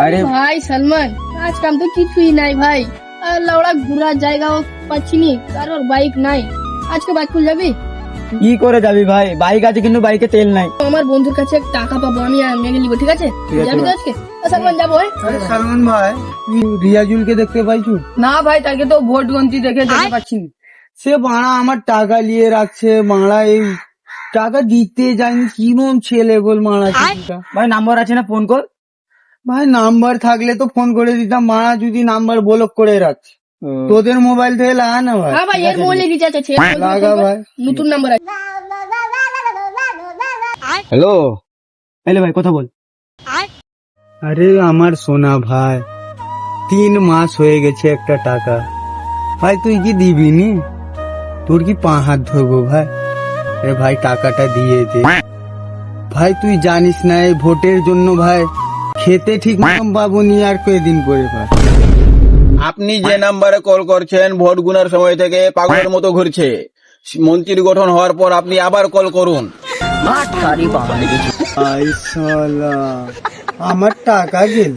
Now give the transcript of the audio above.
আরে ভাই সালমান, আজ কাম তো কিছুই নাই ভাই। আর লাউড়া ঘোরার জায়গাও পাচ্ছি নি, কারোর বাইক নাই। আজকে বাইক খুলে যাবি? কি করে যাবি ভাই? বাইক আছে কিন্তু বাইকে তেল নাই। আমার বন্ধুর কাছে টাকা পাবো, আমি মেনে নিবো, ঠিক আছে? ঠিক আছে যাবি তো ভাই। আজকে? সালমান যাবো। আরে সালমান ভাই, তুই রিয়াজুলকে দেখতে পাইছু? না ভাই, তাকে তো ভোট গন্তি দেখে দেখতে পাচ্ছি। সে বাড়া আমার টাকা নিয়ে রাখছে, মারা এই টাকা দিতে যায়নি, কিরম ছেলে বল মারা ছেলেটা। ভাই নাম্বার আছে না, ফোন কর। ভাই নাম্বার থাকলে তো ফোন করে দিতাম, মারা যদি নাম্বার ব্লক করে রাখছে। তোদের মোবাইল থেকে লাগা না ভাই। হ্যাঁ ভাই, এর মোবাইলে রিচার্জ আছে, লাগা ভাই। নতুন নাম্বার আছে। হ্যালো, এলে ভাই কথা বল। আরে আমার সোনা ভাই, 3 মাস হয়ে গেছে একটা টাকা। ভাই তুই কি দিবি নি? তোর কি 5 হাত ধরবো ভাই? এ ভাই টাকাটা দিয়ে দে ভাই। তুই জানিস না এই ভোটের জন্য ভাই খেতে ঠিক মতন পাবো নি আর কয়েকদিন পরে ভাই। আপনি যে নাম্বারে কল করছেন ভোট গুনার সময় থেকে পাগলের মতো ঘুরছে। মন্ত্রী গঠন হওয়ার পর আপনি আবার কল করুন। আই শালা, আমার টাকা গেল।